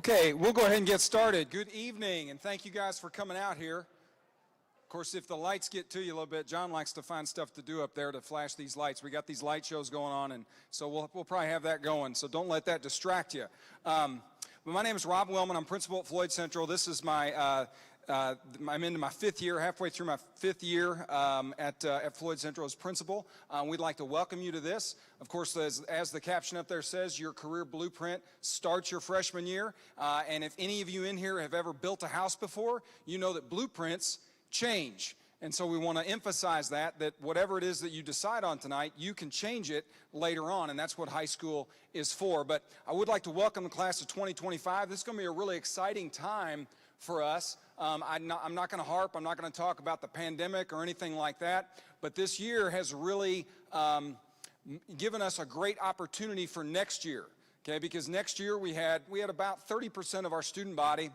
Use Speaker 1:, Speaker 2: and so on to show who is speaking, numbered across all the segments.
Speaker 1: Okay, we'll go ahead and get started. Good evening, and thank you guys for coming out here. Of course, if the lights get to you a little bit, John likes to find stuff to do up there to flash these lights. We got these light shows going on, and so we'll probably have that going, so don't let that distract you. But my name is Rob Wellman. I'm principal at Floyd Central. This is my I'm into my fifth year, halfway through my fifth year at Floyd Central as principal. We'd like to welcome you to this. Of course, as the caption up there says, your career blueprint starts your freshman year. And if any of you in here have ever built a house before, you know that blueprints change. And so we want to emphasize that whatever it is that you decide on tonight, you can change it later on, and that's what high school is for. But I would like to welcome the class of 2025. This is going to be a really exciting time for us. I'm not going to harp, I'm not going to talk about the pandemic or anything like that, but this year has really given us a great opportunity for next year, okay? Because next year we had about 30% of our student body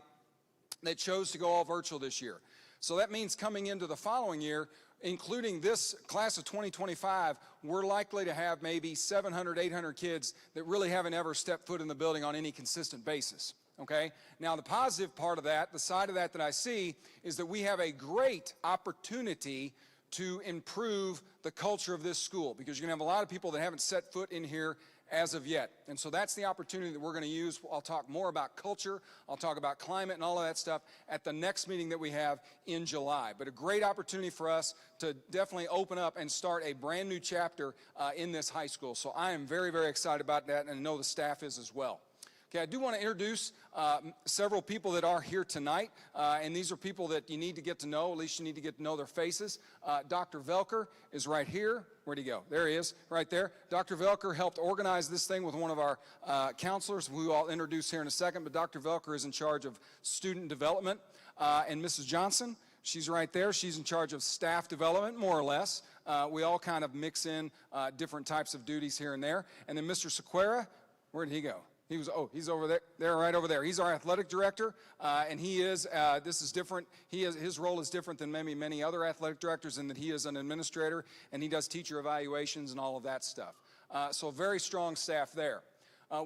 Speaker 1: that chose to go all virtual this year. So that means coming into the following year, including this class of 2025, we're likely to have maybe 700, 800 kids that really haven't ever stepped foot in the building on any consistent basis. Okay? Now, the positive part of that, the side of that I see, is that we have a great opportunity to improve the culture of this school, because you're going to have a lot of people that haven't set foot in here as of yet. And so that's the opportunity that we're going to use. I'll talk more about culture, I'll talk about climate and all of that stuff at the next meeting that we have in July. But a great opportunity for us to definitely open up and start a brand new chapter in this high school. So I am very, very excited about that, and I know the staff is as well. Okay, I do want to introduce several people that are here tonight, and these are people that you need to get to know. At least you need to get to know their faces. Dr. Velker is right here. Where'd he go? There he is, right there. Dr. Velker helped organize this thing with one of our counselors, who I'll introduce here in a second, but Dr. Velker is in charge of student development. And Mrs. Johnson, she's right there. She's in charge of staff development, more or less. We all kind of mix in different types of duties here and there. And then Mr. Sequeira, where did he go? He's over there, right over there. He's our athletic director, and he is, this is different. His role is different than maybe many other athletic directors in that he is an administrator, and he does teacher evaluations and all of that stuff. So very strong staff there.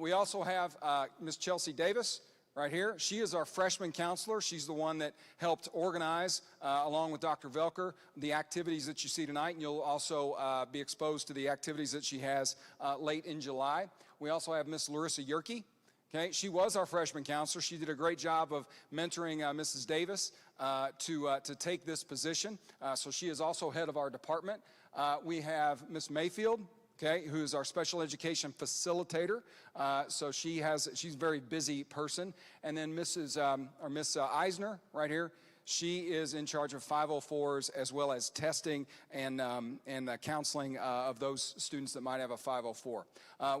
Speaker 1: We also have Ms. Chelsea Davis right here. She is our freshman counselor. She's the one that helped organize, along with Dr. Velker, the activities that you see tonight, and you'll also be exposed to the activities that she has late in July. We also have Miss Larissa Yerke. Okay, she was our freshman counselor. She did a great job of mentoring Mrs. Davis to take this position. So she is also head of our department. We have Miss Mayfield, okay, who is our special education facilitator. So she's a very busy person. And then Miss Eisner right here. She is in charge of 504s as well as testing and counseling of those students that might have a 504.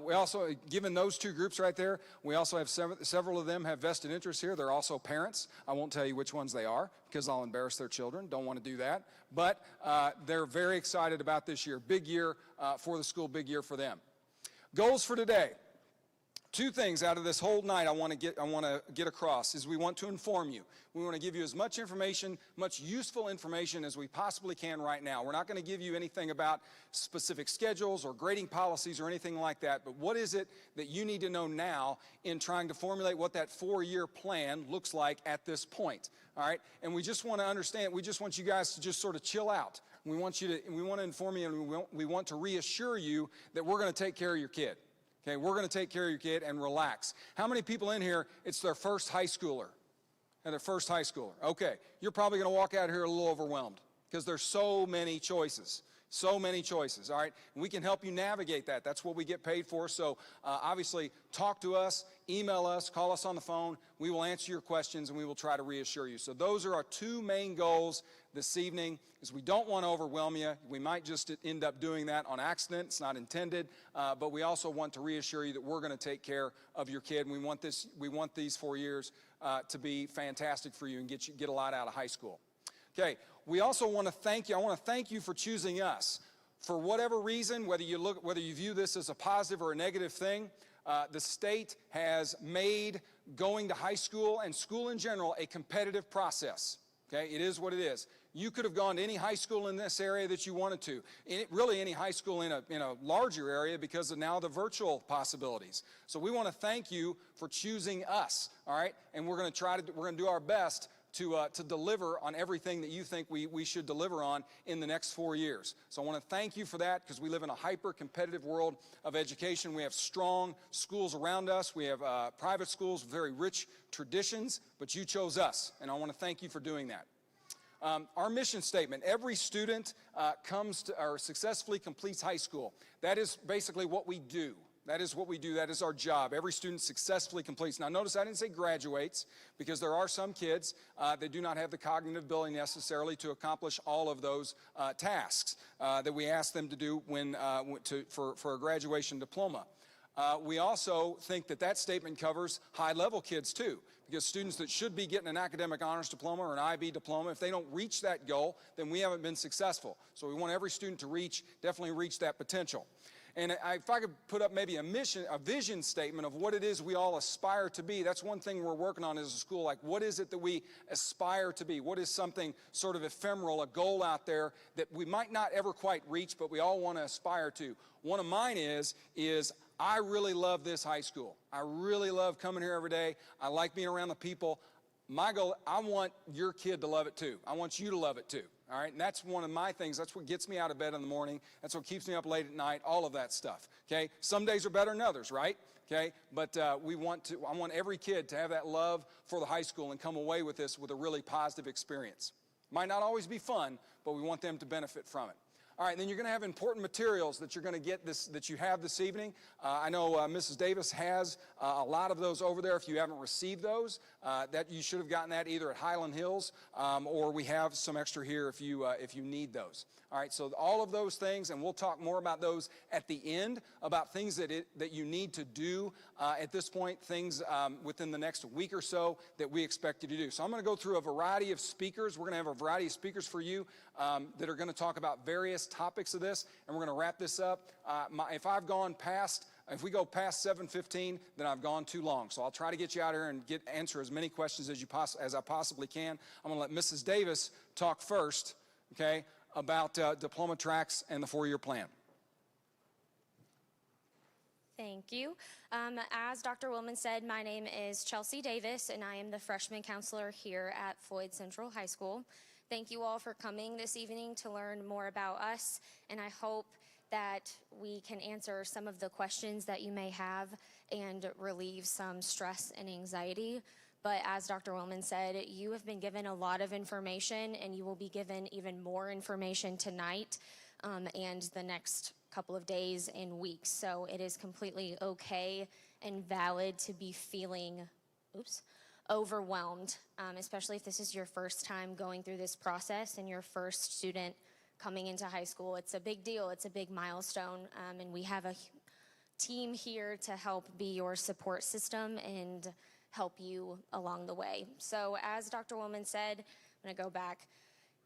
Speaker 1: We also, given those two groups right there, we also have several of them have vested interests here. They're also parents. I won't tell you which ones they are because I'll embarrass their children. Don't want to do that. But they're very excited about this year. Big year for the school, big year for them. Goals for today. Two things out of this whole night I want to get across is we want to inform you. We want to give you as much information, much useful information as we possibly can right now. We're not going to give you anything about specific schedules or grading policies or anything like that, but what is it that you need to know now in trying to formulate what that 4-year plan looks like at this point, all right? And we just want to understand, we just want you guys to just sort of chill out. We want to inform you, and we want to reassure you that we're going to take care of your kid. Okay, we're going to take care of your kid and relax. How many people in here, it's their first high schooler? And their first high schooler. Okay, you're probably going to walk out here a little overwhelmed because there's so many choices. So many choices, all right? And we can help you navigate that. That's what we get paid for. So obviously, talk to us, email us, call us on the phone. We will answer your questions, and we will try to reassure you. So those are our two main goals this evening, is we don't want to overwhelm you. We might just end up doing that on accident. It's not intended. But we also want to reassure you that we're going to take care of your kid. And we want these 4 years to be fantastic for you and get a lot out of high school. Okay, we also want to thank you. I want to thank you for choosing us. For whatever reason, whether you view this as a positive or a negative thing, the state has made going to high school and school in general a competitive process. Okay, it is what it is. You could have gone to any high school in this area that you wanted to. Really any high school in a larger area because of now the virtual possibilities. So we want to thank you for choosing us, all right? And we're going to do our best to deliver on everything that you think we should deliver on in the next 4 years. So I want to thank you for that because we live in a hyper-competitive world of education. We have strong schools around us. We have private schools with very rich traditions, but you chose us, and I want to thank you for doing that. Our mission statement, every student comes to or successfully completes high school. That is basically what we do. That is what we do. That is our job. Every student successfully completes. Now, notice I didn't say graduates because there are some kids that do not have the cognitive ability necessarily to accomplish all of those tasks that we ask them to do for a graduation diploma. We also think that statement covers high-level kids, too, because students that should be getting an academic honors diploma or an IB diploma, if they don't reach that goal, then we haven't been successful. So we want every student to definitely reach that potential. And if I could put up maybe a vision statement of what it is we all aspire to be, that's one thing we're working on as a school. Like, what is it that we aspire to be? What is something sort of ephemeral, a goal out there that we might not ever quite reach, but we all want to aspire to? One of mine is I really love this high school. I really love coming here every day. I like being around the people. My goal, I want your kid to love it too. I want you to love it too. All right, and that's one of my things. That's what gets me out of bed in the morning. That's what keeps me up late at night, all of that stuff, okay? Some days are better than others, right? Okay, but I want every kid to have that love for the high school and come away with this with a really positive experience. Might not always be fun, but we want them to benefit from it. All right, then you're going to have important materials that you're going to get that you have this evening. I know Mrs. Davis has a lot of those over there. If you haven't received those, that you should have gotten that either at Highland Hills or we have some extra here if you need those. All right, so all of those things, and we'll talk more about those at the end, about things that you need to do at this point, things within the next week or so that we expect you to do. So I'm going to go through a variety of speakers. We're going to have a variety of speakers for you that are going to talk about various topics of this, and we're going to wrap this up. If we go past 7:15, then I've gone too long. So I'll try to get you out here and answer as many questions as I possibly can. I'm going to let Mrs. Davis talk first, okay, about diploma tracks and the 4-year plan.
Speaker 2: Thank you. As Dr. Willman said, my name is Chelsea Davis, and I am the freshman counselor here at Floyd Central High School. Thank you all for coming this evening to learn more about us, and I hope that we can answer some of the questions that you may have and relieve some stress and anxiety. But as Dr. Willman said, you have been given a lot of information, and you will be given even more information tonight and the next couple of days and weeks. So it is completely okay and valid to be feeling overwhelmed, especially if this is your first time going through this process and your first student coming into high school. It's a big deal. It's a big milestone, and we have a team here to help be your support system and help you along the way. So as Dr. Willman said, I'm going to go back.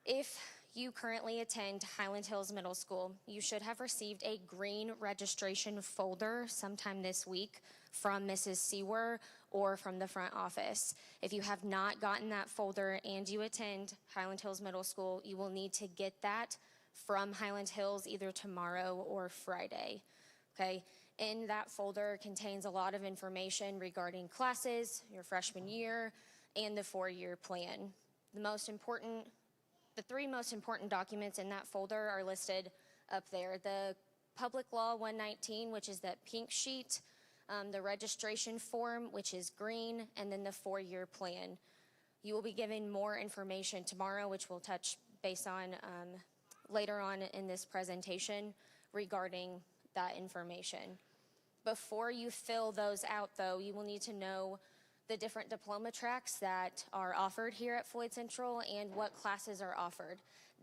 Speaker 2: If you currently attend Highland Hills Middle School, you should have received a green registration folder sometime this week from Mrs. Sewer or from the front office. If you have not gotten that folder and you attend Highland Hills Middle School, you will need to get that from Highland Hills either tomorrow or Friday, okay? In that folder contains a lot of information regarding classes, your freshman year, and the 4-year plan. The 3 most important documents in that folder are listed up there. The Public Law 119, which is that pink sheet, the registration form, which is green, and then the 4-year plan. You will be given more information tomorrow, which we'll touch base on later on in this presentation regarding that information. Before you fill those out, though, you will need to know the different diploma tracks that are offered here at Floyd Central and what classes are offered.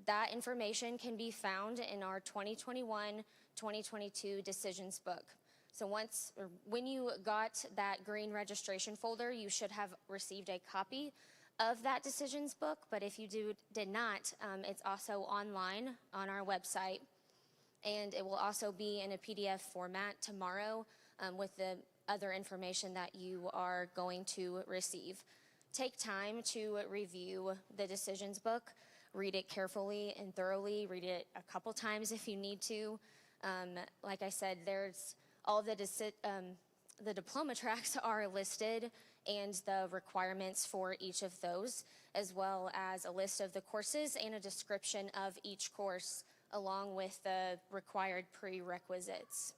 Speaker 2: That information can be found in our 2021-2022 decisions book. So when you got that green registration folder, you should have received a copy of that decisions book, but if you did not, it's also online on our website, and it will also be in a PDF format tomorrow with the other information that you are going to receive. Take time to review the decisions book. Read it carefully and thoroughly. Read it a couple times if you need to. Like I said, there's all the diploma tracks are listed and the requirements for each of those, as well as a list of the courses and a description of each course along with the required prerequisites.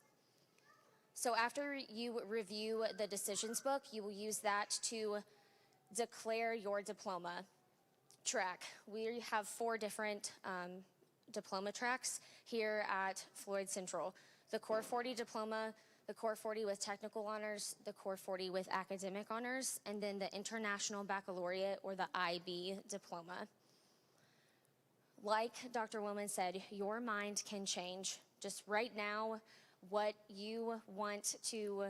Speaker 2: So after you review the decisions book, you will use that to declare your diploma track. We have 4 different diploma tracks here at Floyd Central. The Core 40 diploma, the Core 40 with technical honors, the Core 40 with academic honors, and then the International Baccalaureate or the IB diploma. Like Dr. Willman said, your mind can change. Just right now, what you want to,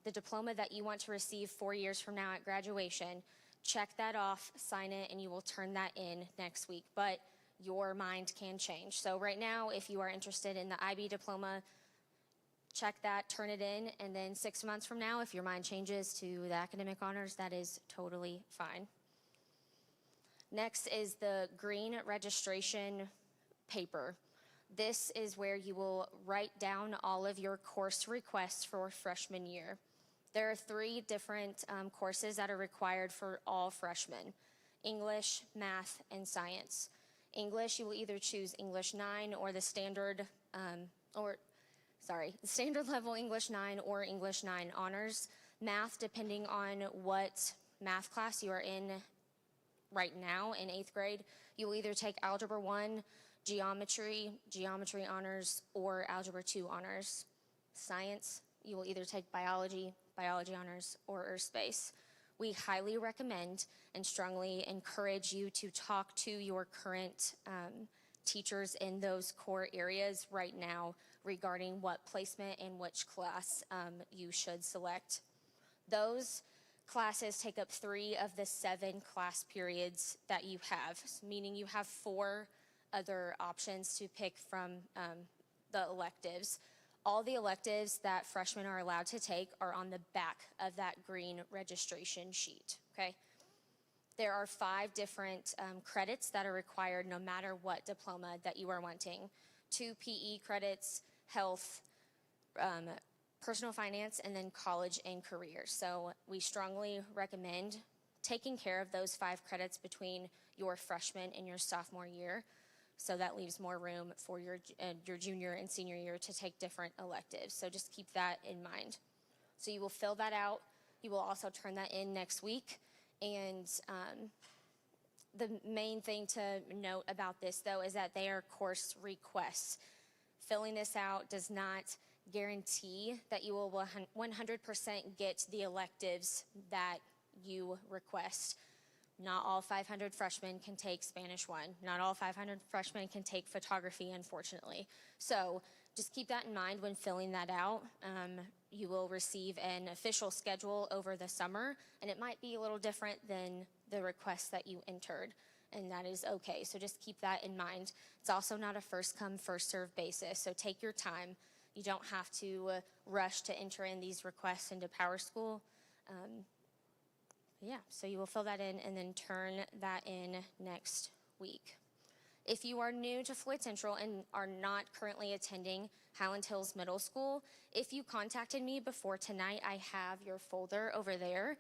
Speaker 2: the diploma that you want to receive 4 years from now at graduation, check that off, sign it, and you will turn that in next week. But your mind can change. So right now, if you are interested in the IB diploma, check that, turn it in, and then 6 months from now, if your mind changes to the academic honors, that is totally fine. Next is the green registration paper. This is where you will write down all of your course requests for freshman year. There are 3 different courses that are required for all freshmen: English, math, and science. English, you will either choose English 9 or the standard level English 9 or English 9 honors. Math, depending on what math class you are in right now in 8th grade, you will either take Algebra 1, Geometry honors, or Algebra 2 honors. Science, you will either take Biology honors, or Earth Space. We highly recommend and strongly encourage you to talk to your current teachers in those core areas right now regarding what placement and which class you should select. Those classes take up 3 of the 7 class periods that you have, meaning you have 4 other options to pick from the electives. All the electives that freshmen are allowed to take are on the back of that green registration sheet, okay? There are 5 different credits that are required no matter what diploma that you are wanting. 2 PE credits, health, personal finance, and then college and career. So we strongly recommend taking care of those 5 credits between your freshman and your sophomore year. So that leaves more room for your junior and senior year to take different electives. So just keep that in mind. So you will fill that out. You will also turn that in next week. And the main thing to note about this, though, is that they are course requests. Filling this out does not guarantee that you will 100% get the electives that you request. Not all 500 freshmen can take Spanish 1. Not all 500 freshmen can take photography, unfortunately. So just keep that in mind when filling that out. You will receive an official schedule over the summer, and it might be a little different than the request that you entered, and that is okay. So just keep that in mind. It's also not a first come, first served basis, so take your time. You don't have to rush to enter in these requests into PowerSchool. Yeah, so you will fill that in and then turn that in next week. If you are new to Floyd Central and are not currently attending Highland Hills Middle School, if you contacted me before tonight, I have your folder over there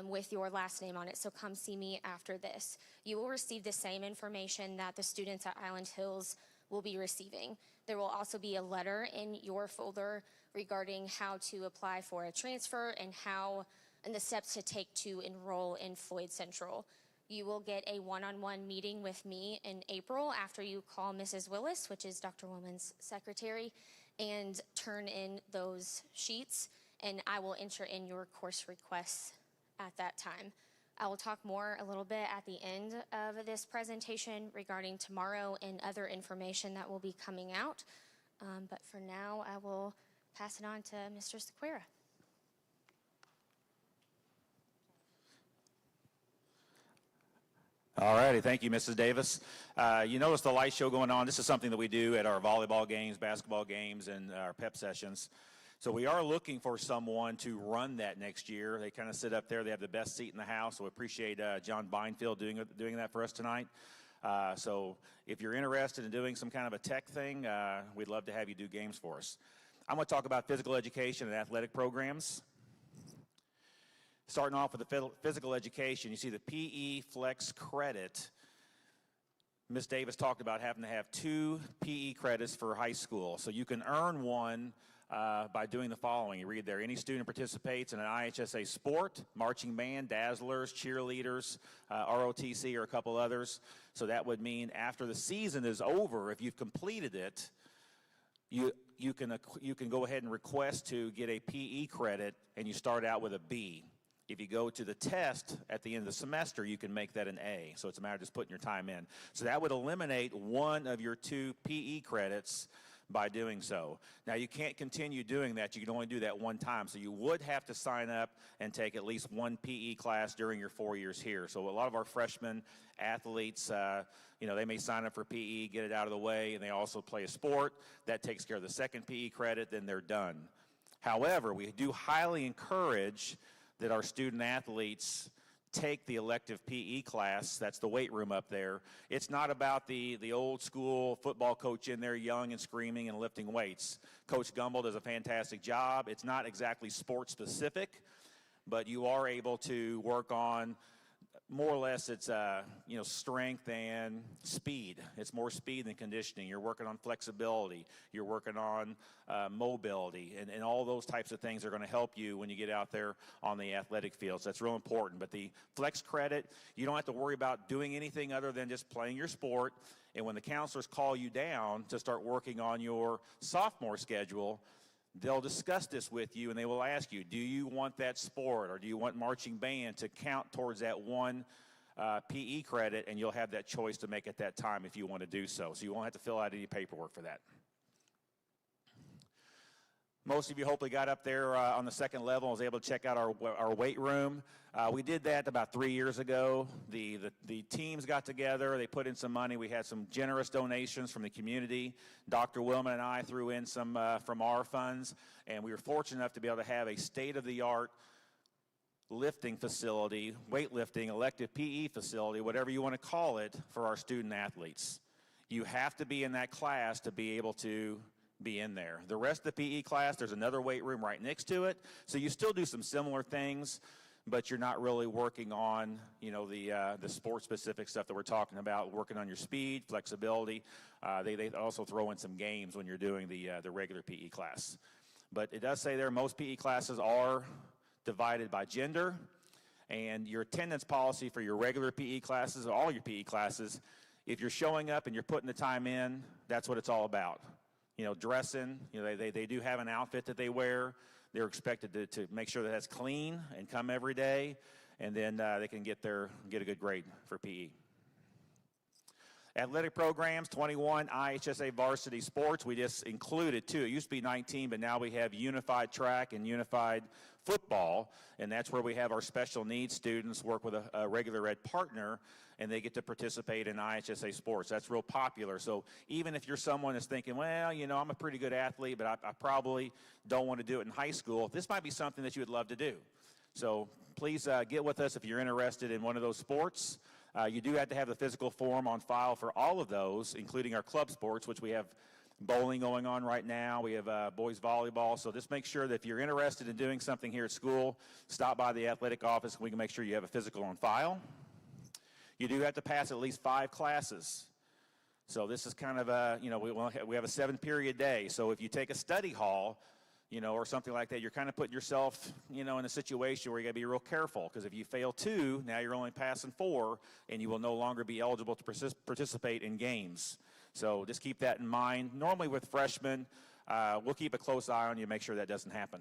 Speaker 2: with your last name on it, so come see me after this. You will receive the same information that the students at Highland Hills will be receiving. There will also be a letter in your folder regarding how to apply for a transfer and the steps to take to enroll in Floyd Central. You will get a one-on-one meeting with me in April after you call Mrs. Willis, which is Dr. Woman's secretary, and turn in those sheets, and I will enter in your course requests at that time. I will talk more a little bit at the end of this presentation regarding tomorrow and other information that will be coming out. But for now, I will pass it on to Mr. Sequeira.
Speaker 3: All righty, thank you, Mrs. Davis. You notice the light show going on. This is something that we do at our volleyball games, basketball games, and our pep sessions. So we are looking for someone to run that next year. They kind of sit up there. They have the best seat in the house, so we appreciate John Beinfield doing that for us tonight. So if you're interested in doing some kind of a tech thing, we'd love to have you do games for us. I'm going to talk about physical education and athletic programs. Starting off with the physical education, you see the PE Flex credit. Ms. Davis talked about having to have 2 PE credits for high school. So you can earn one by doing the following. You read there, any student participates in an IHSA sport, marching band, dazzlers, cheerleaders, ROTC, or a couple others. So that would mean after the season is over, if you've completed it, you can go ahead and request to get a PE credit, and you start out with a B. If you go to the test at the end of the semester, you can make that an A. So it's a matter of just putting your time in. So that would eliminate one of your 2 PE credits by doing so. Now, you can't continue doing that. You can only do that one time. So you would have to sign up and take at least 1 PE class during your 4 years here. So a lot of our freshman athletes, they may sign up for PE, get it out of the way, and they also play a sport. That takes care of the second PE credit, then they're done. However, we do highly encourage that our student athletes take the elective PE class. That's the weight room up there. It's not about the old school football coach in there yelling and screaming and lifting weights. Coach Gumbel does a fantastic job. It's not exactly sport specific, but you are able to work on more or less it's strength and speed. It's more speed than conditioning. You're working on flexibility. You're working on mobility, and all those types of things are going to help you when you get out there on the athletic field. So that's real important. But the flex credit, you don't have to worry about doing anything other than just playing your sport. And when the counselors call you down to start working on your sophomore schedule, they'll discuss this with you, and they will ask you, do you want that sport or do you want marching band to count towards that 1 PE credit, and you'll have that choice to make at that time if you want to do so. So you won't have to fill out any paperwork for that. Most of you hopefully got up there on the second level and was able to check out our weight room. We did that about 3 years ago. The teams got together. They put in some money. We had some generous donations from the community. Dr. Willman and I threw in some from our funds, and we were fortunate enough to be able to have a state-of-the-art lifting facility, weightlifting, elective PE facility, whatever you want to call it, for our student athletes. You have to be in that class to be able to be in there. The rest of the PE class, there's another weight room right next to it. So you still do some similar things, but you're not really working on, the sport-specific stuff that we're talking about, working on your speed, flexibility. They also throw in some games when you're doing the regular PE class. But it does say there most PE classes are divided by gender, and your attendance policy for your regular PE classes, all your PE classes, if you're showing up and you're putting the time in, that's what it's all about. Dressing, they do have an outfit that they wear. They're expected to make sure that that's clean and come every day, and then they can get a good grade for PE. Athletic programs, 21 IHSA varsity sports. We just included 2. It used to be 19, but now we have unified track and unified football, and that's where we have our special needs students work with a regular ed partner, and they get to participate in IHSA sports. That's real popular. So even if you're someone that's thinking, well, I'm a pretty good athlete, but I probably don't want to do it in high school, this might be something that you would love to do. So please get with us if you're interested in one of those sports. You do have to have the physical form on file for all of those, including our club sports, which we have bowling going on right now. We have boys volleyball. So just make sure that if you're interested in doing something here at school, stop by the athletic office, and we can make sure you have a physical on file. You do have to pass at least 5 classes. So this is kind of we have a 7-period day. So if you take a study hall, or something like that, you're kind of putting yourself, in a situation where you got to be real careful, because if you fail 2, now you're only passing 4, and you will no longer be eligible to participate in games. So just keep that in mind. Normally with freshmen, we'll keep a close eye on you, make sure that doesn't happen.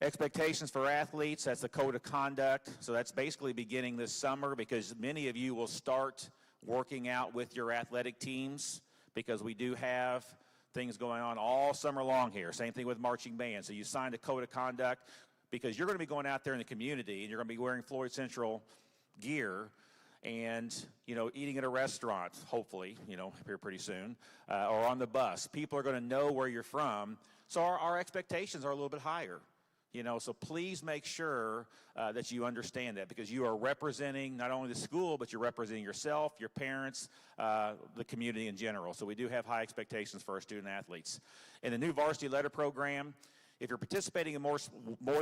Speaker 3: Expectations for athletes, that's the code of conduct. So that's basically beginning this summer, because many of you will start working out with your athletic teams, because we do have things going on all summer long here. Same thing with marching band. So you signed a code of conduct because you're going to be going out there in the community, and you're going to be wearing Floyd Central gear and, eating at a restaurant, hopefully, here pretty soon, or on the bus. People are going to know where you're from. So our expectations are a little bit higher. So please make sure that you understand that, because you are representing not only the school, but you're representing yourself, your parents, the community in general. So we do have high expectations for our student athletes. In the new varsity letter program, if you're participating in more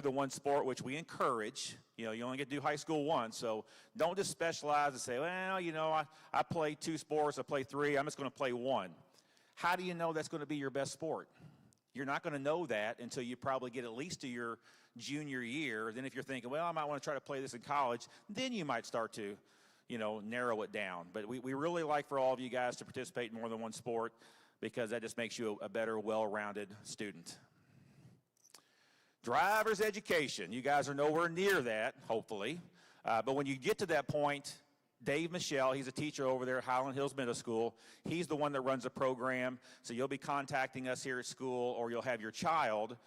Speaker 3: than one sport, which we encourage, you only get to do high school once, so don't just specialize and say, well, I play 2 sports, I play 3, I'm just going to play 1. How do you know that's going to be your best sport? You're not going to know that until you probably get at least to your junior year. Then if you're thinking, well, I might want to try to play this in college, then you might start to, narrow it down. But we really like for all of you guys to participate in more than one sport, because that just makes you a better, well-rounded student. Driver's education. You guys are nowhere near that, hopefully. But when you get to that point, Dave Michelle, he's a teacher over there at Highland Hills Middle School. He's the one that runs the program. So you'll be contacting us here at school, or you'll have your child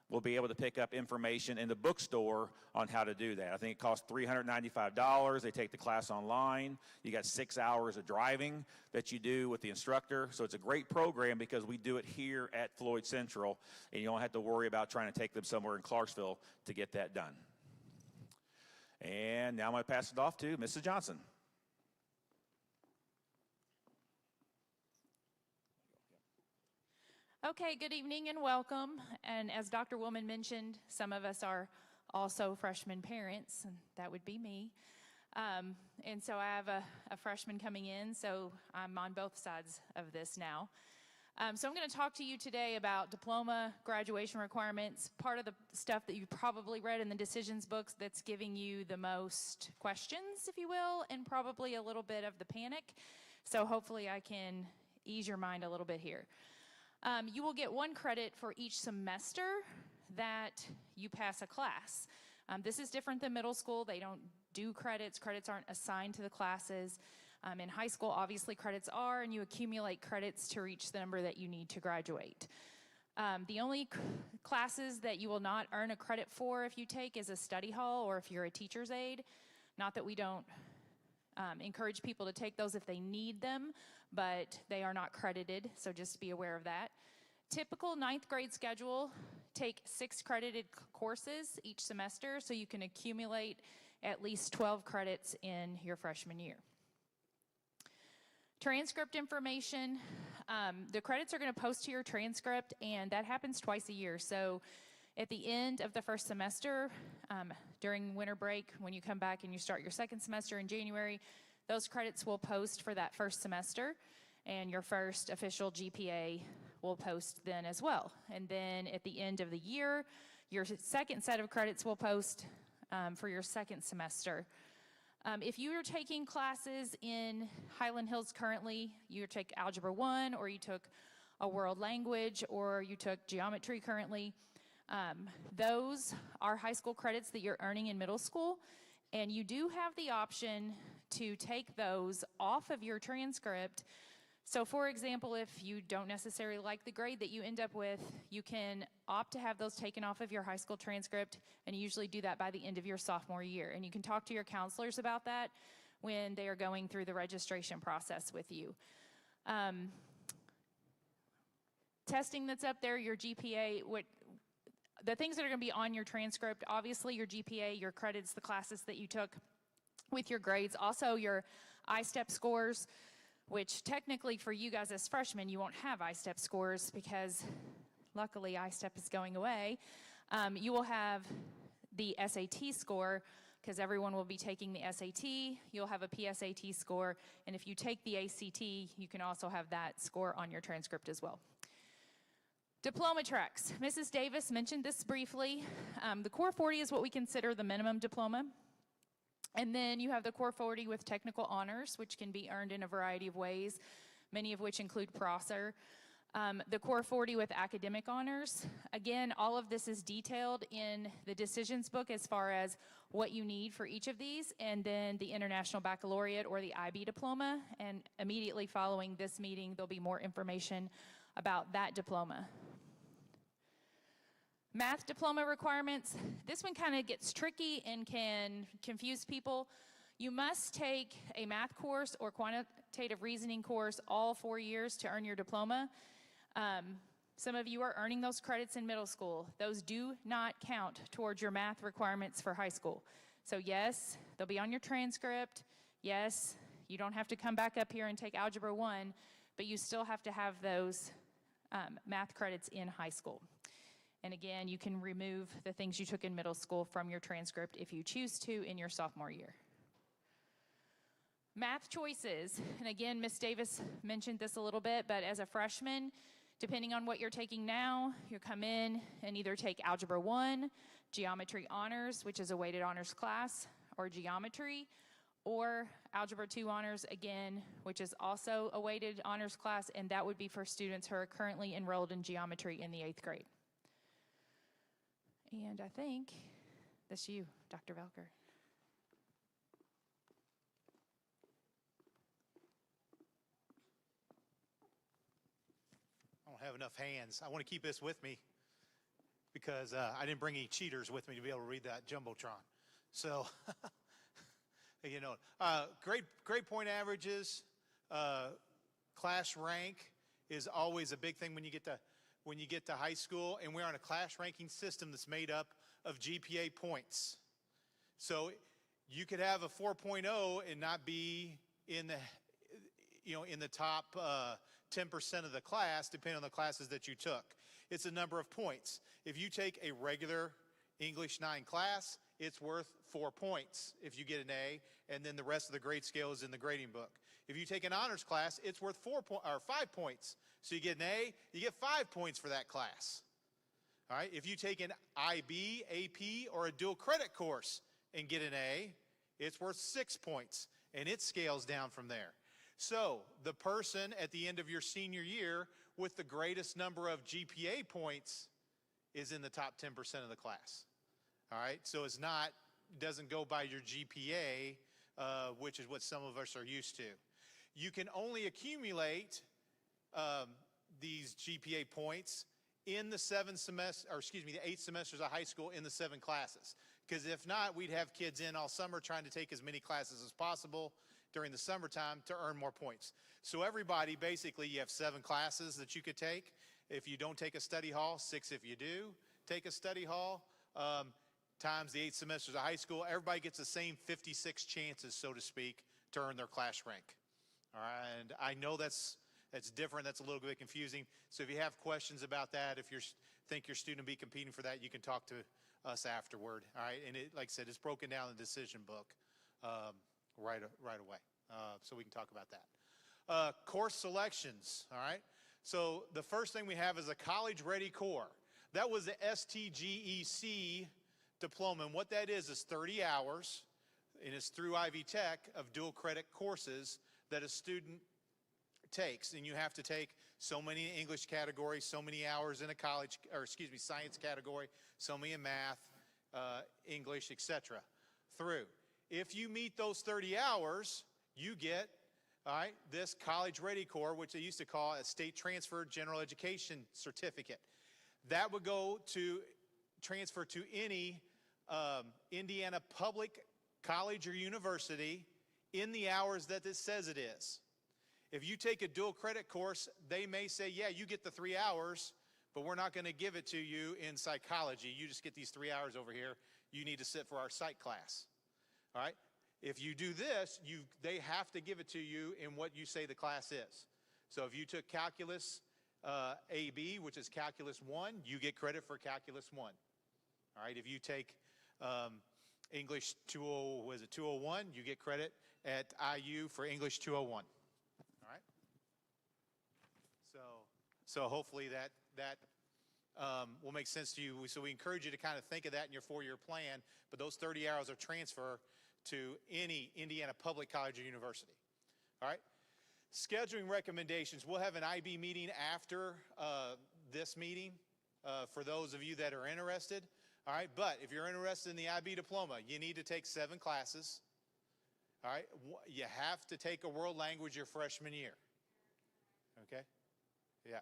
Speaker 3: will be able to pick up information in the bookstore on how to do that. I think it costs $395. They take the class online. You got 6 hours of driving that you do with the instructor. So it's a great program because we do it here at Floyd Central, and you don't have to worry about trying to take them somewhere in Clarksville to get that done. And now I'm going to pass it off to Mrs. Johnson.
Speaker 4: Okay, good evening and welcome. And as Dr. Woolman mentioned, some of us are also freshman parents, and that would be me. And so I have a freshman coming in, so I'm on both sides of this now. So I'm going to talk to you today about diploma graduation requirements, part of the stuff that you probably read in the decisions books that's giving you the most questions, if you will, and probably a little bit of the panic. So hopefully I can ease your mind a little bit here. You will get 1 credit for each semester that you pass a class. This is different than middle school. They don't do credits. Credits aren't assigned to the classes. In high school, obviously credits are, and you accumulate credits to reach the number that you need to graduate. The only classes that you will not earn a credit for if you take is a study hall or if you're a teacher's aide. Not that we don't encourage people to take those if they need them, but they are not credited, so just be aware of that. Typical 9th grade schedule, take 6 credited courses each semester so you can accumulate at least 12 credits in your freshman year. Transcript information, the credits are going to post to your transcript, and that happens twice a year. So at the end of the first semester, during winter break, when you come back and you start your second semester in January, those credits will post for that first semester, and your first official GPA will post then as well. And then at the end of the year, your second set of credits will post for your second semester. If you are taking classes in Highland Hills currently, you take Algebra 1, or you took a world language, or you took geometry currently, those are high school credits that you're earning in middle school, and you do have the option to take those off of your transcript. So for example, if you don't necessarily like the grade that you end up with, you can opt to have those taken off of your high school transcript, and you usually do that by the end of your sophomore year. And you can talk to your counselors about that when they are going through the registration process with you. Testing that's up there, your GPA, the things that are going to be on your transcript, obviously your GPA, your credits, the classes that you took with your grades, also your I-STEP scores, which technically for you guys as freshmen, you won't have I-STEP scores because luckily I-STEP is going away. You will have the SAT score because everyone will be taking the SAT. You'll have a PSAT score, and if you take the ACT, you can also have that score on your transcript as well. Diploma tracks. Mrs. Davis mentioned this briefly. The Core 40 is what we consider the minimum diploma. And then you have the Core 40 with technical honors, which can be earned in a variety of ways, many of which include Prosser. The Core 40 with academic honors. Again, all of this is detailed in the decisions book as far as what you need for each of these, and then the International Baccalaureate or the IB diploma. And immediately following this meeting, there'll be more information about that diploma. Math diploma requirements. This one kind of gets tricky and can confuse people. You must take a math course or quantitative reasoning course all 4 years to earn your diploma. Some of you are earning those credits in middle school. Those do not count towards your math requirements for high school. So yes, they'll be on your transcript. Yes, you don't have to come back up here and take Algebra 1, but you still have to have those math credits in high school. And again, you can remove the things you took in middle school from your transcript if you choose to in your sophomore year. Math choices, and again, Ms. Davis mentioned this a little bit, but as a freshman, depending on what you're taking now, you come in and either take Algebra 1, Geometry Honors, which is a weighted honors class, or Geometry, or Algebra 2 Honors, again, which is also a weighted honors class, and that would be for students who are currently enrolled in geometry in the 8th grade. And I think that's you, Dr. Velker.
Speaker 5: I don't have enough hands. I want to keep this with me because I didn't bring any cheaters with me to be able to read that Jumbotron. So, you know, grade point averages, class rank is always a big thing when you get to high school, and we're on a class ranking system that's made up of GPA points. So you could have a 4.0 and not be in the top 10% of the class, depending on the classes that you took. It's a number of points. If you take a regular English 9 class, it's worth 4 points if you get an A, and then the rest of the grade scale is in the grading book. If you take an honors class, it's worth 5 points. So you get an A, you get 5 points for that class. All right, if you take an IB, AP, or a dual credit course and get an A, it's worth 6 points, and it scales down from there. So the person at the end of your senior year with the greatest number of GPA points is in the top 10% of the class. All right, so it doesn't go by your GPA, which is what some of us are used to. You can only accumulate these GPA points in the 8 semesters of high school in the 7 classes. Because if not, we'd have kids in all summer trying to take as many classes as possible during the summertime to earn more points. So everybody, basically, you have 7 classes that you could take. If you don't take a study hall, 6 if you do take a study hall, times the 8 semesters of high school, everybody gets the same 56 chances, so to speak, to earn their class rank. All right, and I know that's different, that's a little bit confusing. So if you have questions about that, if you think your student will be competing for that, you can talk to us afterward. All right, and like I said, it's broken down in the decision book right away, so we can talk about that. Course selections, all right? So the first thing we have is a college-ready core. That was the STGEC diploma, and what that is 30 hours, and it's through Ivy Tech, of dual credit courses that a student takes. And you have to take so many in English category, so many hours in a science category, so many in math, English, etc. through. If you meet those 30 hours, you get, all right, this college-ready core, which they used to call a state transfer general education certificate. That would go to transfer to any Indiana public college or university in the hours that it says it is. If you take a dual credit course, they may say, yeah, you get the 3 hours, but we're not going to give it to you in psychology. You just get these 3 hours over here. You need to sit for our psych class. All right? If you do this, they have to give it to you in what you say the class is. So if you took Calculus AB, which is Calculus 1, you get credit for Calculus 1. All right? If you take English 201, you get credit at IU for English 201. All right? So hopefully that will make sense to you. So we encourage you to kind of think of that in your 4-year plan, but those 30 hours are transfer to any Indiana public college or university. All right? Scheduling recommendations. We'll have an IB meeting after this meeting for those of you that are interested. All right? But if you're interested in the IB diploma, you need to take 7 classes. All right? You have to take a world language your freshman year. Okay? Yeah.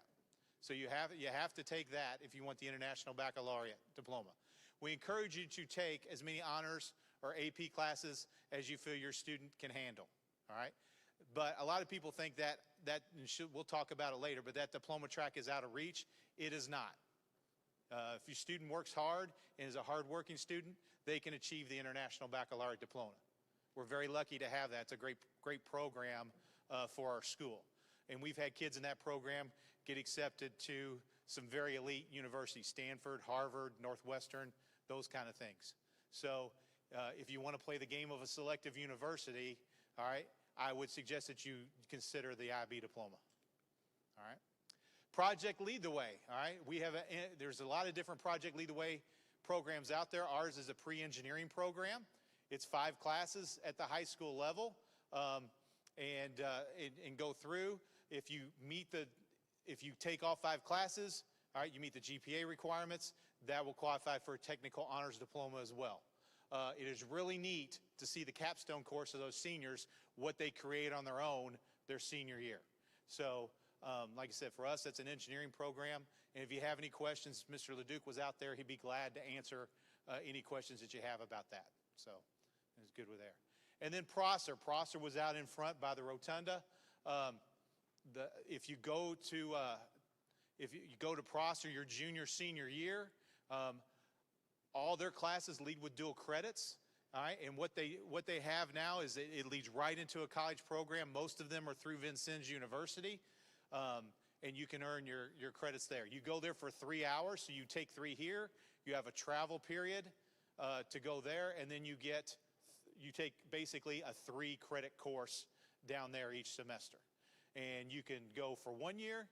Speaker 5: So you have to take that if you want the International Baccalaureate diploma. We encourage you to take as many honors or AP classes as you feel your student can handle. All right? But a lot of people think that we'll talk about it later, but that diploma track is out of reach. It is not. If your student works hard and is a hard-working student, they can achieve the International Baccalaureate Diploma. We're very lucky to have that. It's a great program for our school. And we've had kids in that program get accepted to some very elite universities, Stanford, Harvard, Northwestern, those kind of things. So if you want to play the game of a selective university, all right, I would suggest that you consider the IB diploma. All right. Project Lead the Way. All right. There's a lot of different Project Lead the Way programs out there. Ours is a pre-engineering program. It's 5 classes at the high school level, and go through. If you take all 5 classes, all right, you meet the GPA requirements. That will qualify for a technical honors diploma as well. It is really neat to see the capstone course of those seniors, what they create on their own their senior year. So, like I said, for us, that's an engineering program. And if you have any questions, Mr. LeDuc was out there. He'd be glad to answer any questions that you have about that. So, it's good with there. And then Prosser. Prosser was out in front by the rotunda. If you go to Prosser your junior, senior year, all their classes lead with dual credits. All right, and what they have now is it leads right into a college program. Most of them are through Vincennes University, and you can earn your credits there. You go there for 3 hours, so you take 3 here. You have a travel period to go there, and then you take basically a 3-credit course down there each semester. And you can go for 1 year,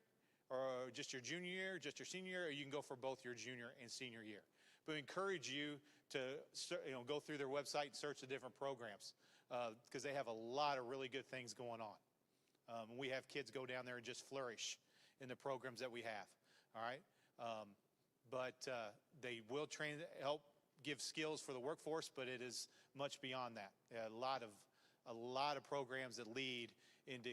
Speaker 5: or just your junior year, just your senior year, or you can go for both your junior and senior year. But we encourage you to go through their website and search the different programs because they have a lot of really good things going on. We have kids go down there and just flourish in the programs that we have. All right, but they will help give skills for the workforce, but it is much beyond that. A lot of programs that lead into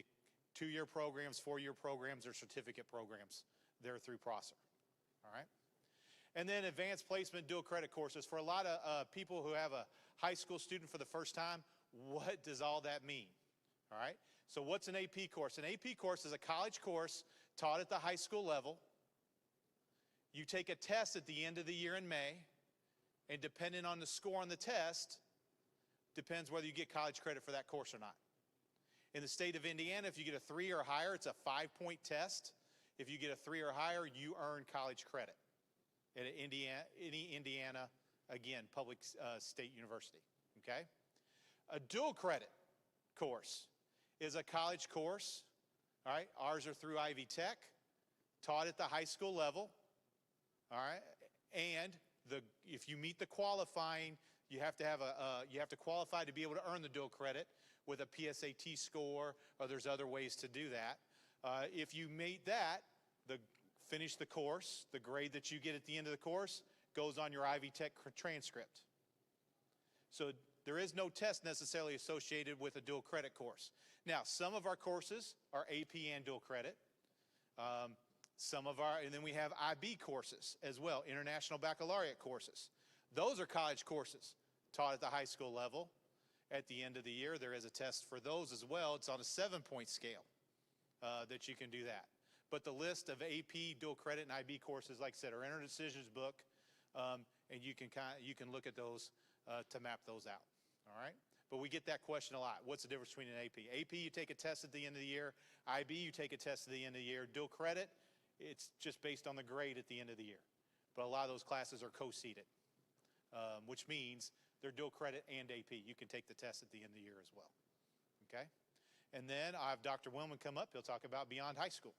Speaker 5: 2-year programs, 4-year programs, or certificate programs. They're through Prosser. All right. And then advanced placement dual credit courses. For a lot of people who have a high school student for the first time, what does all that mean? All right. So what's an AP course? An AP course is a college course taught at the high school level. You take a test at the end of the year in May, and depending on the score on the test, depends whether you get college credit for that course or not. In the state of Indiana, if you get a 3 or higher, it's a 5-point test. If you get a 3 or higher, you earn college credit at any Indiana, again, public state university, okay? A dual credit course is a college course, all right? Ours are through Ivy Tech, taught at the high school level, all right? And if you meet the qualifying, you have to qualify to be able to earn the dual credit with a PSAT score, or there's other ways to do that. If you meet that, finish the course, the grade that you get at the end of the course goes on your Ivy Tech transcript. So there is no test necessarily associated with a dual credit course. Now, some of our courses are AP and dual credit. And then we have IB courses as well, International Baccalaureate courses. Those are college courses taught at the high school level. At the end of the year, there is a test for those as well. It's on a 7-point scale that you can do that. But the list of AP, dual credit, and IB courses, like I said, are in our decisions book, and you can look at those to map those out. All right. But we get that question a lot. What's the difference between an AP? AP, you take a test at the end of the year. IB, you take a test at the end of the year. Dual credit, it's just based on the grade at the end of the year. But a lot of those classes are co-seated, which means they're dual credit and AP. You can take the test at the end of the year as well. Okay. And then I have Dr. Willman come up. He'll talk about beyond high school.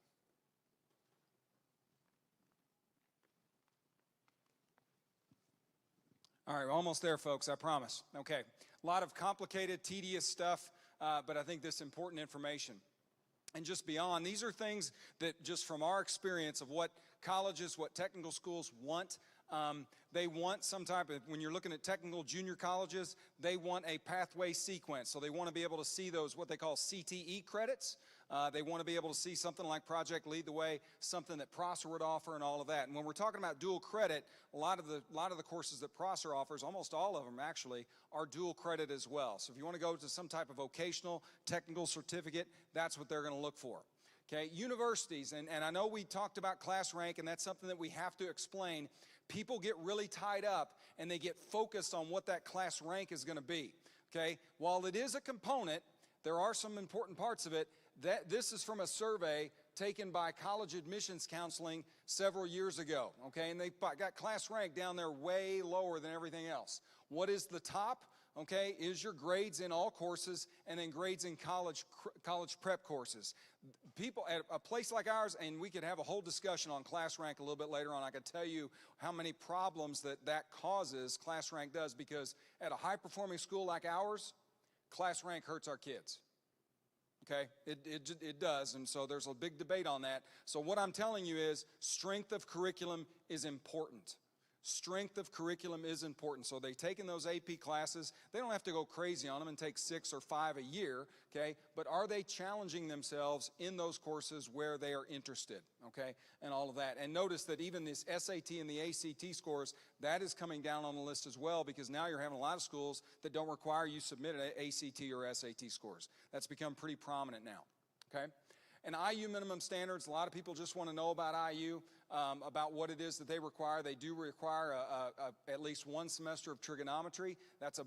Speaker 1: All right, we're almost there, folks, I promise. Okay, a lot of complicated, tedious stuff, but I think this is important information. And just beyond, these are things that just from our experience of what colleges, what technical schools want, they want some type of, when you're looking at technical junior colleges, they want a pathway sequence. So they want to be able to see those, what they call CTE credits. They want to be able to see something like Project Lead the Way, something that Prosser would offer, and all of that. And when we're talking about dual credit, a lot of the courses that Prosser offers, almost all of them actually, are dual credit as well. So if you want to go to some type of vocational technical certificate, that's what they're going to look for. Okay, universities, and I know we talked about class rank, and that's something that we have to explain. People get really tied up, and they get focused on what that class rank is going to be. Okay, while it is a component, there are some important parts of it. This is from a survey taken by College Admissions Counseling several years ago. Okay, and they got class rank down there way lower than everything else. What is the top? Okay, is your grades in all courses, and then grades in college prep courses. People at a place like ours, and we could have a whole discussion on class rank a little bit later on. I could tell you how many problems that causes, class rank does, because at a high-performing school like ours, class rank hurts our kids. Okay, it does, and so there's a big debate on that. So what I'm telling you is strength of curriculum is important. Strength of curriculum is important. So they've taken those AP classes. They don't have to go crazy on them and take 6 or 5 a year, okay? But are they challenging themselves in those courses where they are interested, okay? And all of that. And notice that even this SAT and the ACT scores, that is coming down on the list as well, because now you're having a lot of schools that don't require you submit ACT or SAT scores. That's become pretty prominent now, okay? And IU minimum standards, a lot of people just want to know about IU, about what it is that they require. They do require at least 1 semester of trigonometry. That's a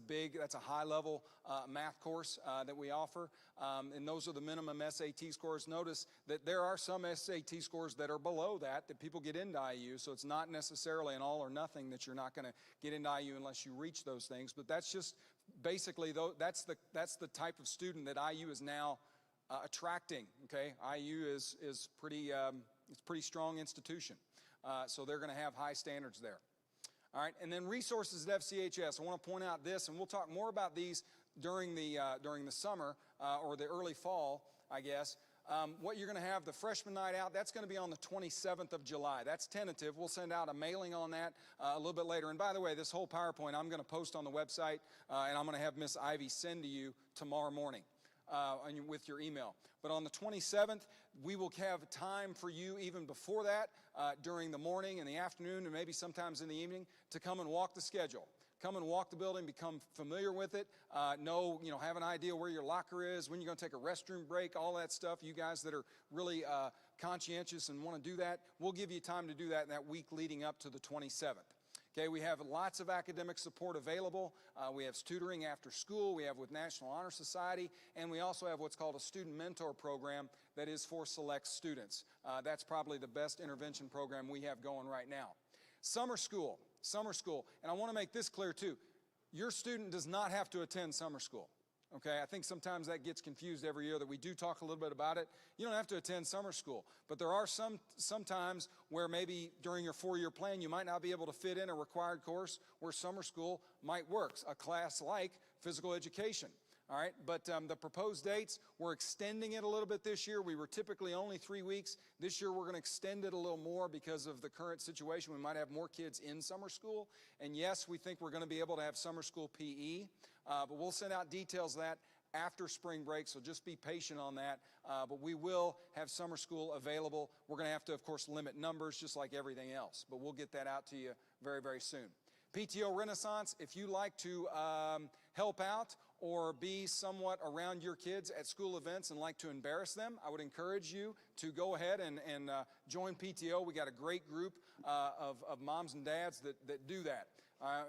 Speaker 1: high-level math course that we offer, and those are the minimum SAT scores. Notice that there are some SAT scores that are below that people get into IU, so it's not necessarily an all or nothing that you're not going to get into IU unless you reach those things. But that's just basically, that's the type of student that IU is now attracting. Okay, IU is pretty it's a pretty strong institution, so they're going to have high standards there. All right, and then resources at FCHS. I want to point out this, and we'll talk more about these during the summer or the early fall, I guess. What you're going to have, the freshman night out, that's going to be on the 27th of July. That's tentative. We'll send out a mailing on that a little bit later. And by the way, this whole PowerPoint I'm going to post on the website, and I'm going to have Miss Ivy send to you tomorrow morning. With your email. But on the 27th, we will have time for you even before that, during the morning and the afternoon and maybe sometimes in the evening, to come and walk the schedule. Come and walk the building, become familiar with it, have an idea where your locker is, when you're going to take a restroom break, all that stuff. You guys that are really conscientious and want to do that, we'll give you time to do that in that week leading up to the 27th. Okay, we have lots of academic support available. We have tutoring after school. We have with National Honor Society. And we also have what's called a student mentor program that is for select students. That's probably the best intervention program we have going right now. Summer school. And I want to make this clear too. Your student does not have to attend summer school. Okay, I think sometimes that gets confused every year that we do talk a little bit about it. You don't have to attend summer school, but there are some times where maybe during your 4-year plan you might not be able to fit in a required course where summer school might work, a class like physical education. All right, but the proposed dates, we're extending it a little bit this year. We were typically only 3 weeks. This year we're going to extend it a little more because of the current situation. We might have more kids in summer school. And yes, we think we're going to be able to have summer school PE, but we'll send out details of that after spring break, so just be patient on that. But we will have summer school available. We're going to have to, of course, limit numbers just like everything else, but we'll get that out to you very, very soon. PTO Renaissance, if you like to help out or be somewhat around your kids at school events and like to embarrass them, I would encourage you to go ahead and join PTO. We got a great group of moms and dads that do that.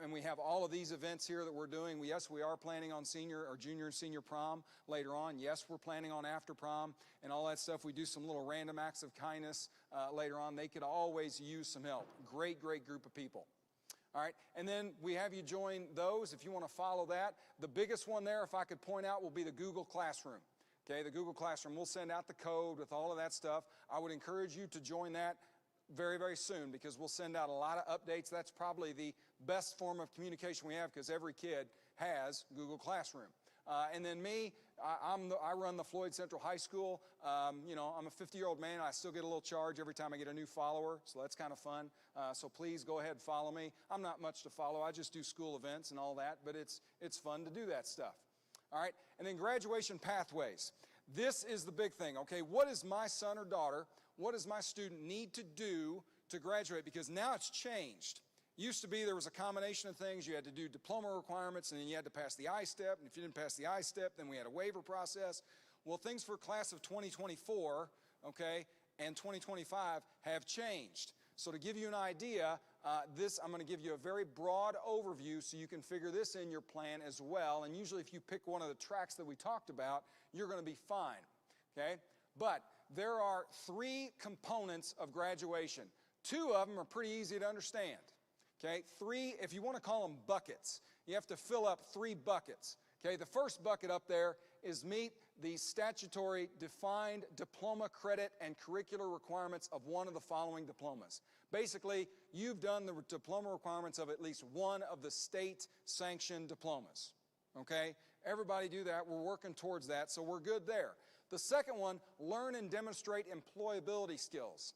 Speaker 1: And we have all of these events here that we're doing. Yes, we are planning on junior and senior prom later on. Yes, we're planning on after prom and all that stuff. We do some little random acts of kindness later on. They could always use some help. Great group of people. All right, and then we have you join those if you want to follow that. The biggest one there, if I could point out, will be the Google Classroom. Okay, the Google Classroom. We'll send out the code with all of that stuff. I would encourage you to join that very, very soon because we'll send out a lot of updates. That's probably the best form of communication we have because every kid has Google Classroom. And then me, I run the Floyd Central High School. I'm a 50-year-old man. I still get a little charge every time I get a new follower, so that's kind of fun. So please go ahead and follow me. I'm not much to follow. I just do school events and all that, but it's fun to do that stuff. All right, and then graduation pathways. This is the big thing, okay? What does my son or daughter, what does my student need to do to graduate? Because now it's changed. Used to be there was a combination of things. You had to do diploma requirements, and then you had to pass the I-step. And if you didn't pass the I-step, then we had a waiver process. Well, things for class of 2024, okay, and 2025 have changed. So to give you an idea, I'm going to give you a very broad overview so you can figure this in your plan as well. And usually if you pick one of the tracks that we talked about, you're going to be fine, okay? But there are 3 components of graduation. 2 of them are pretty easy to understand, okay? 3, if you want to call them buckets, you have to fill up 3 buckets, okay? The first bucket up there is meet the statutory defined diploma credit and curricular requirements of one of the following diplomas. Basically, you've done the diploma requirements of at least one of the state-sanctioned diplomas, okay? Everybody do that. We're working towards that, so we're good there. The second one, learn and demonstrate employability skills.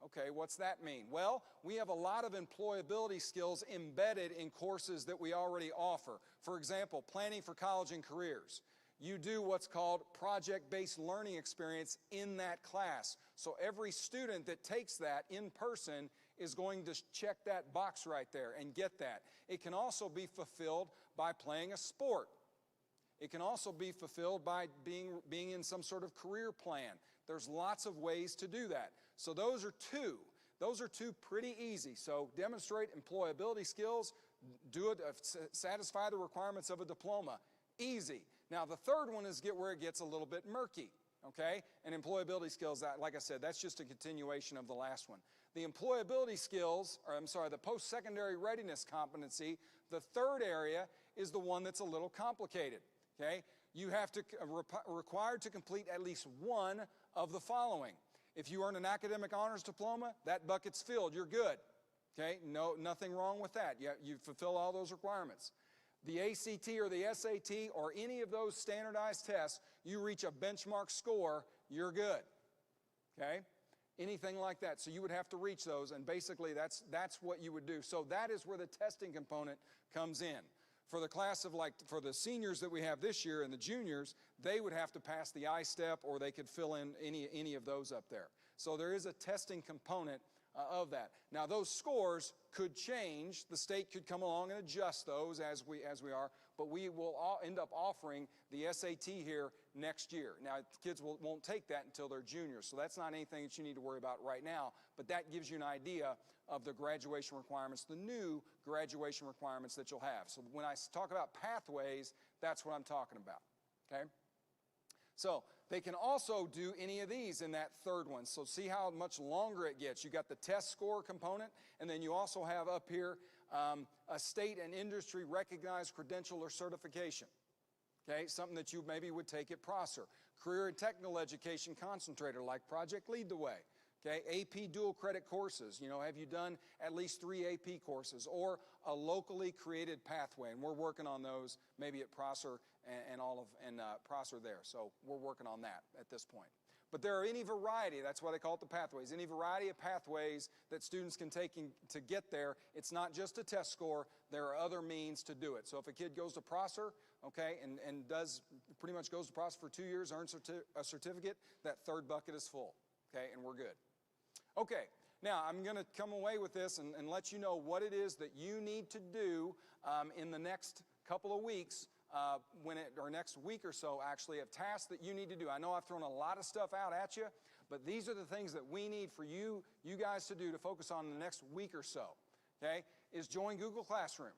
Speaker 1: Okay, what's that mean? Well, we have a lot of employability skills embedded in courses that we already offer. For example, planning for college and careers. You do what's called project-based learning experience in that class. So every student that takes that in person is going to check that box right there and get that. It can also be fulfilled by playing a sport. It can also be fulfilled by being in some sort of career plan. There's lots of ways to do that. So those are 2. Those are 2 pretty easy. So demonstrate employability skills, do it, satisfy the requirements of a diploma. Easy. Now the third one is where it gets a little bit murky, okay? And employability skills, like I said, that's just a continuation of the last one. The employability skills, the post-secondary readiness competency, the third area is the one that's a little complicated, okay? You have to, required to complete at least one of the following. If you earn an academic honors diploma, that bucket's filled, you're good, okay? No, nothing wrong with that. You fulfill all those requirements. The ACT or the SAT or any of those standardized tests, you reach a benchmark score, you're good, okay? Anything like that. So you would have to reach those, and basically that's what you would do. So that is where the testing component comes in. For the class of for the seniors that we have this year and the juniors, they would have to pass the I-STEP or they could fill in any of those up there. So there is a testing component of that. Now those scores could change. The state could come along and adjust those as we are, but we will end up offering the SAT here next year. Now kids won't take that until they're juniors, so that's not anything that you need to worry about right now, but that gives you an idea of the graduation requirements, the new graduation requirements that you'll have. So when I talk about pathways, that's what I'm talking about, okay? So they can also do any of these in that third one. So see how much longer it gets. You got the test score component, and then you also have up here a state and industry recognized credential or certification. Okay, something that you maybe would take at Prosser. Career and technical education concentrator like Project Lead the Way. Okay, AP dual credit courses. You know, have you done at least 3 AP courses or a locally created pathway? And we're working on those maybe at Prosser and Prosser there. So we're working on that at this point. But there are any variety, that's why they call it the pathways, any variety of pathways that students can take to get there. It's not just a test score, there are other means to do it. So if a kid goes to Prosser, okay, and pretty much goes to Prosser for 2 years, earns a certificate, that third bucket is full, okay, and we're good. Okay, now I'm going to come away with this and let you know what it is that you need to do in the next couple of weeks, or next week or so actually, of tasks that you need to do. I know I've thrown a lot of stuff out at you, but these are the things that we need for you guys to do to focus on in the next week or so, okay, is join Google Classroom.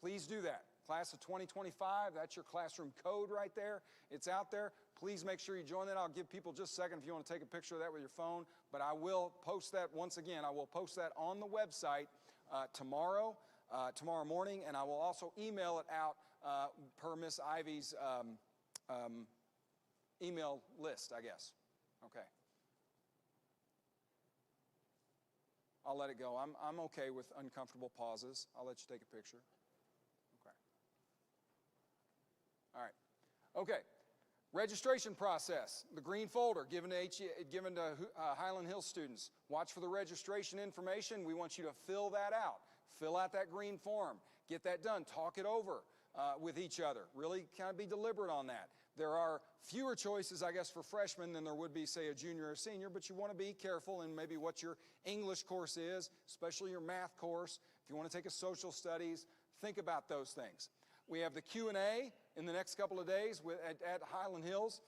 Speaker 1: Please do that. Class of 2025, that's your classroom code right there. It's out there. Please make sure you join that. I'll give people just a second if you want to take a picture of that with your phone, but I will post that once again. I will post that on the website tomorrow morning, and I will also email it out per Miss Ivy's email list, I guess. Okay. I'll let it go. I'm okay with uncomfortable pauses. I'll let you take a picture. Okay. All right. Okay. Registration process. The green folder given to Highland Hills students. Watch for the registration information. We want you to fill that out. Fill out that green form. Get that done. Talk it over with each other. Really kind of be deliberate on that. There are fewer choices, I guess, for freshmen than there would be, say, a junior or senior, but you want to be careful in maybe what your English course is, especially your math course. If you want to take a social studies, think about those things. We have the Q&A in the next couple of days at Highland Hills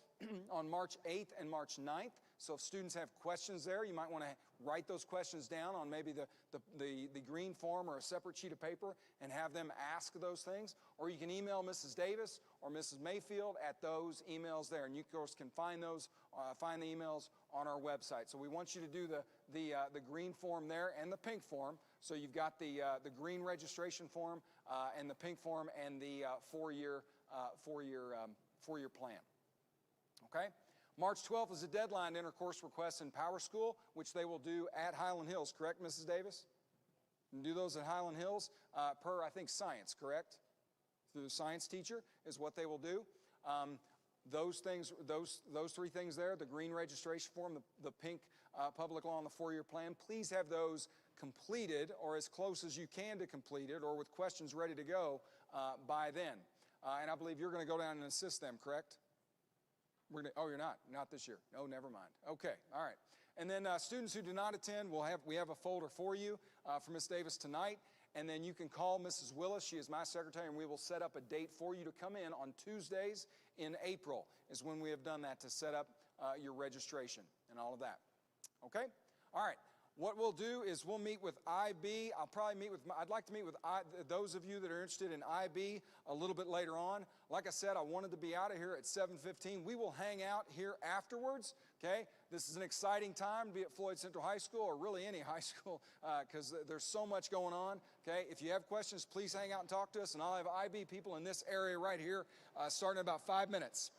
Speaker 1: on March 8th and March 9th. So if students have questions there, you might want to write those questions down on maybe the green form or a separate sheet of paper and have them ask those things. Or you can email Mrs. Davis or Mrs. Mayfield at those emails there. And you, of course, can find those, find the emails on our website. So we want you to do the green form there and the pink form. So you've got the green registration form and the pink form and the four-year plan. Okay? March 12th is the deadline to enter course requests in Power School, which they will do at Highland Hills, correct, Mrs. Davis? You do those at Highland Hills per, I think, science, correct? Through the science teacher is what they will do. Those things, those three things there, the green registration form, the pink public law, and the four-year plan, please have those completed or as close as you can to completed or with questions ready to go by then. And I believe you're going to go down and assist them, correct? Oh, you're not? Not this year. Oh, never mind. Okay, all right. And then students who do not attend, we have a folder for you for Ms. Davis tonight. And then you can call Mrs. Willis. She is my secretary, and we will set up a date for you to come in on Tuesdays in April is when we have done that to set up your registration and all of that. Okay? All right. What we'll do is we'll meet with IB. I'd like to meet with those of you that are interested in IB a little bit later on. Like I said, I wanted to be out of here at 7:15. We will hang out here afterwards, okay? This is an exciting time to be at Floyd Central High School or really any high school because there's so much going on, okay? If you have questions, please hang out and talk to us, and I'll have IB people in this area right here starting in about 5 minutes.